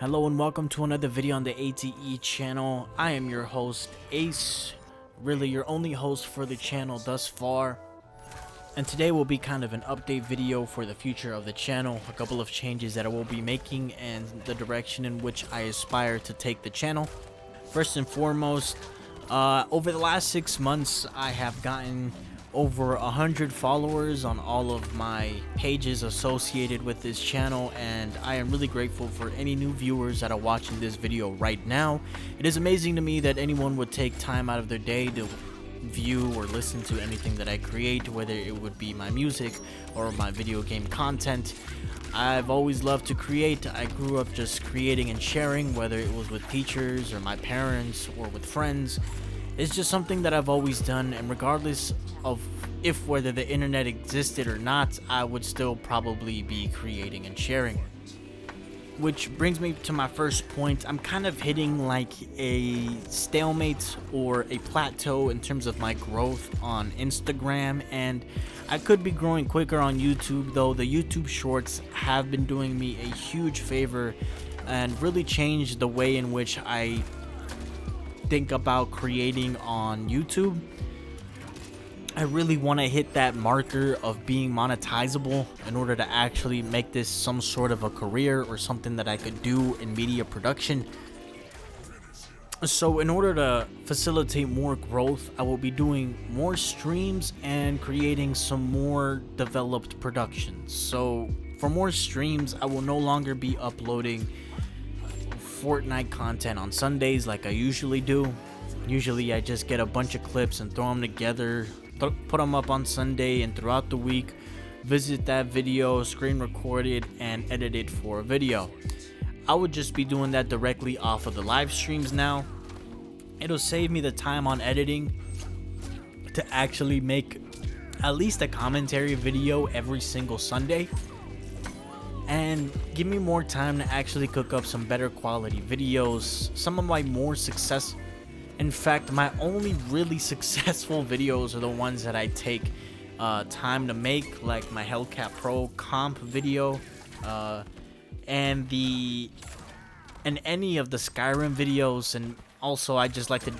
Hello and welcome to another video on the ATE channel. I am your host, Ace, really your only host for the channel thus far. And today will be kind of an update video for the future of the channel, a couple of changes that I will be making and the direction in which I aspire to take the channel. First and foremost, over the last 6 months, I have gotten over 100 followers on all of my pages associated with this channel, and I am really grateful for any new viewers that are watching this video right now. It is amazing to me that anyone would take time out of their day to view or listen to anything that I create, whether it would be my music or my video game content. I've always loved to create. I grew up just creating and sharing, whether it was with teachers or my parents or with friends. It's just something that I've always done, and regardless of whether the internet existed or not, I would still probably be creating and sharing. Which brings me to my first point. I'm kind of hitting like a stalemate or a plateau in terms of my growth on Instagram, and I could be growing quicker on YouTube, though the YouTube shorts have been doing me a huge favor and really changed the way in which I think about creating on YouTube. I really want to hit that marker of being monetizable in order to actually make this some sort of a career or something that I could do in media production. So in order to facilitate more growth, I will be doing more streams and creating some more developed productions. So for more streams, I will no longer be uploading Fortnite content on Sundays like I usually do. Usually I just get a bunch of clips and throw them together, put them up on Sunday, and throughout the week visit that video, screen record it, and edit it for a video. I would just be doing that directly off of the live streams now. It'll save me the time on editing to actually make at least a commentary video every single Sunday, and give me more time to actually cook up some better quality videos. Some of my more in fact, my only really successful videos are the ones that I take time to make, like my Hellcat Pro comp video, and any of the Skyrim videos. And also, I just like to,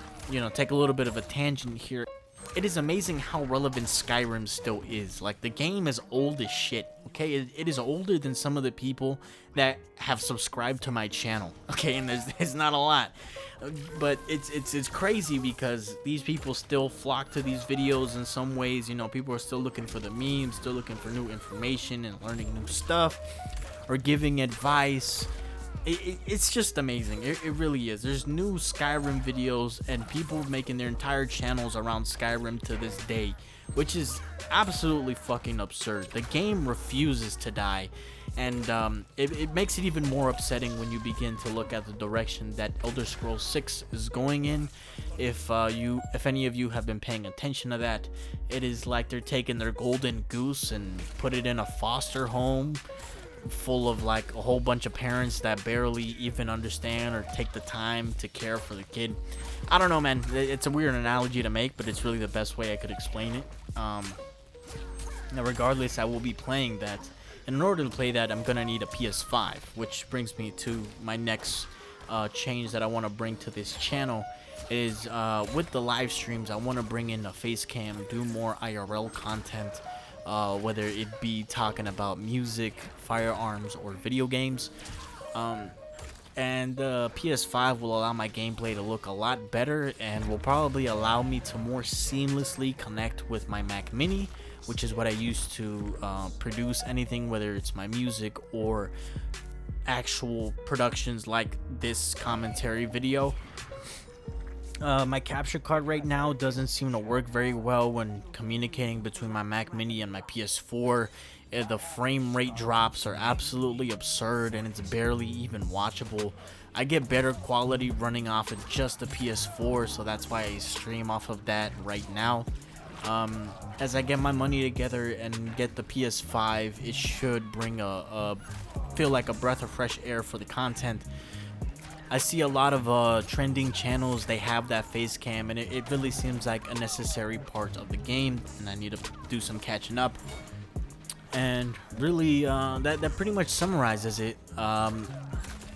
take a little bit of a tangent here. It is amazing how relevant Skyrim still is. Like, the game is old as shit, okay? It is older than some of the people that have subscribed to my channel, okay? And there's not a lot. But it's crazy because these people still flock to these videos in some ways. People are still looking for the memes, still looking for new information and learning new stuff or giving advice. It's just amazing. It really is. There's new Skyrim videos and people making their entire channels around Skyrim to this day, which is absolutely fucking absurd. The game refuses to die, and it makes it even more upsetting when you begin to look at the direction that Elder Scrolls 6 is going in. If any of you have been paying attention to that, it is like they're taking their golden goose and put it in a foster home full of like a whole bunch of parents that barely even understand or take the time to care for the kid. I don't know, man. It's a weird analogy to make, but it's really the best way I could explain it. Now, regardless, I will be playing that. And in order to play that, I'm gonna need a PS5, which brings me to my next change that I want to bring to this channel. Is with the live streams, I want to bring in a face cam, do more IRL content. Whether it be talking about music, firearms, or video games. And the PS5 will allow my gameplay to look a lot better and will probably allow me to more seamlessly connect with my Mac Mini, which is what I use to produce anything, whether it's my music or actual productions like this commentary video. My capture card right now doesn't seem to work very well when communicating between my Mac Mini and my PS4. The frame rate drops are absolutely absurd, and it's barely even watchable. I get better quality running off of just the PS4, so that's why I stream off of that right now. As I get my money together and get the PS5, it should bring feel like a breath of fresh air for the content. I see a lot of trending channels, they have that face cam, and it really seems like a necessary part of the game, and I need to do some catching up. And really, that pretty much summarizes it.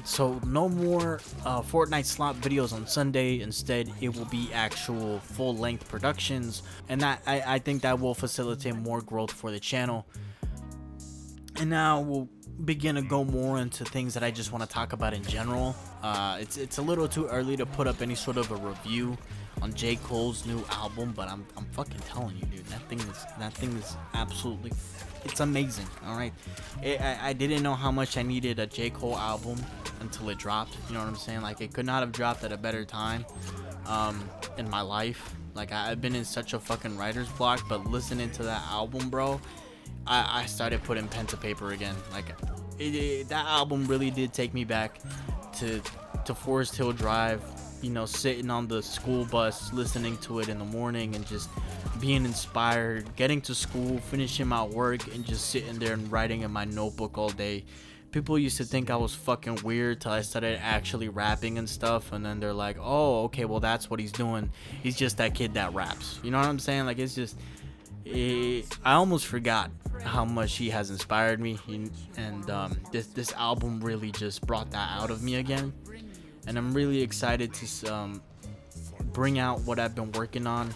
So no more Fortnite slot videos on Sunday. Instead, it will be actual full-length productions, and that I think that will facilitate more growth for the channel. And now we'll begin to go more into things that I just want to talk about in general. It's a little too early to put up any sort of a review on J. Cole's new album, but I'm fucking telling you, dude, that thing is absolutely, it's amazing. All right, I didn't know how much I needed a J. Cole album until it dropped. You know what I'm saying? Like, it could not have dropped at a better time in my life. Like, I've been in such a fucking writer's block, but listening to that album, bro, I started putting pen to paper again. Like, that album really did take me back to Forest Hill Drive, you know, sitting on the school bus listening to it in the morning and just being inspired, getting to school, finishing my work, and just sitting there and writing in my notebook all day. People used to think I was fucking weird till I started actually rapping and stuff, and then they're like, oh, okay, well, that's what he's doing. He's just that kid that raps. You know what I'm saying? Like, it's just, I almost forgot how much he has inspired me, and this album really just brought that out of me again. And I'm really excited to bring out what I've been working on.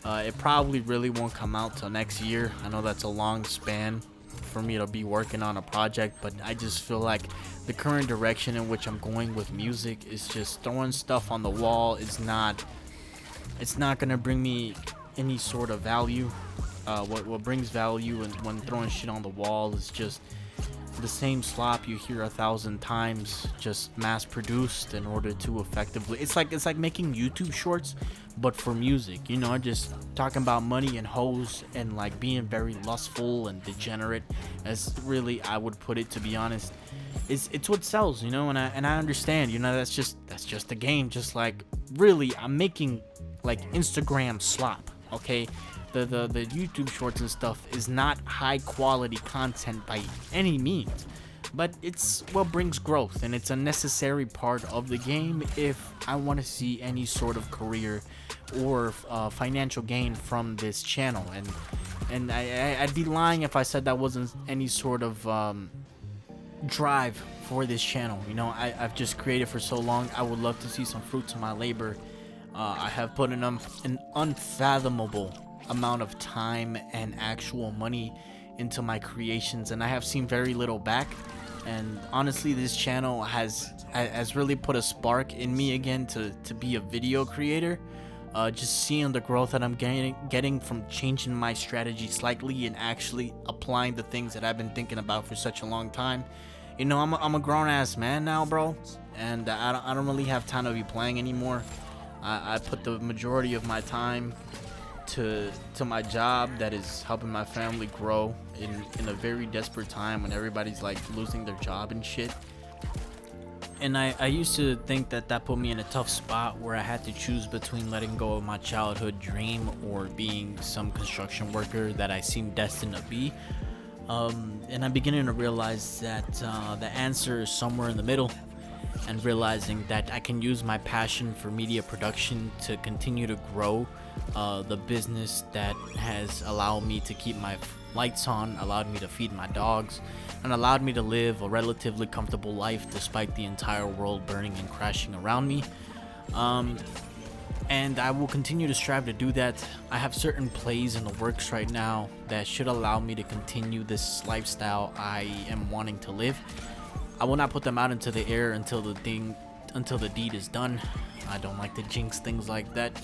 It probably really won't come out till next year. I know that's a long span for me to be working on a project, but I just feel like the current direction in which I'm going with music is just throwing stuff on the wall. It's not gonna bring me any sort of value. What brings value and when throwing shit on the wall is just the same slop you hear 1,000 times, just mass produced in order to effectively, it's like making YouTube shorts but for music, you know, just talking about money and hoes and like being very lustful and degenerate, as really I would put it, to be honest. It's what sells, you know, and I understand, you know, that's just the game. Just like, really, I'm making like Instagram slop, okay? The YouTube shorts and stuff is not high quality content by any means, but it's what brings growth, and it's a necessary part of the game if I want to see any sort of career or financial gain from this channel. And I'd be lying if I said that wasn't any sort of drive for this channel. You know, I've just created for so long. I would love to see some fruits of my labor. I have put an unfathomable amount of time and actual money into my creations, and I have seen very little back. And honestly, this channel has really put a spark in me again to be a video creator. Just seeing the growth that I'm getting from changing my strategy slightly and actually applying the things that I've been thinking about for such a long time. You know, I'm a grown-ass man now, bro, and I don't really have time to be playing anymore. I put the majority of my time to my job that is helping my family grow in a very desperate time when everybody's like losing their job and shit. And I used to think that put me in a tough spot where I had to choose between letting go of my childhood dream or being some construction worker that I seemed destined to be. And I'm beginning to realize that the answer is somewhere in the middle, and realizing that I can use my passion for media production to continue to grow the business that has allowed me to keep my lights on, allowed me to feed my dogs, and allowed me to live a relatively comfortable life despite the entire world burning and crashing around me. And I will continue to strive to do that. I have certain plays in the works right now that should allow me to continue this lifestyle I am wanting to live. I will not put them out into the air until the deed is done. I don't like to jinx things like that.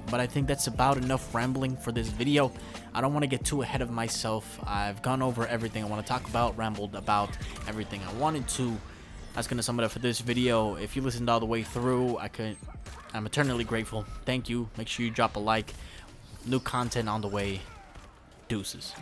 But I think that's about enough rambling for this video. I don't want to get too ahead of myself. I've gone over everything I want to talk about, rambled about everything I wanted to. That's going to sum it up for this video. If you listened all the way through, I'm eternally grateful. Thank you. Make sure you drop a like. New content on the way. Deuces.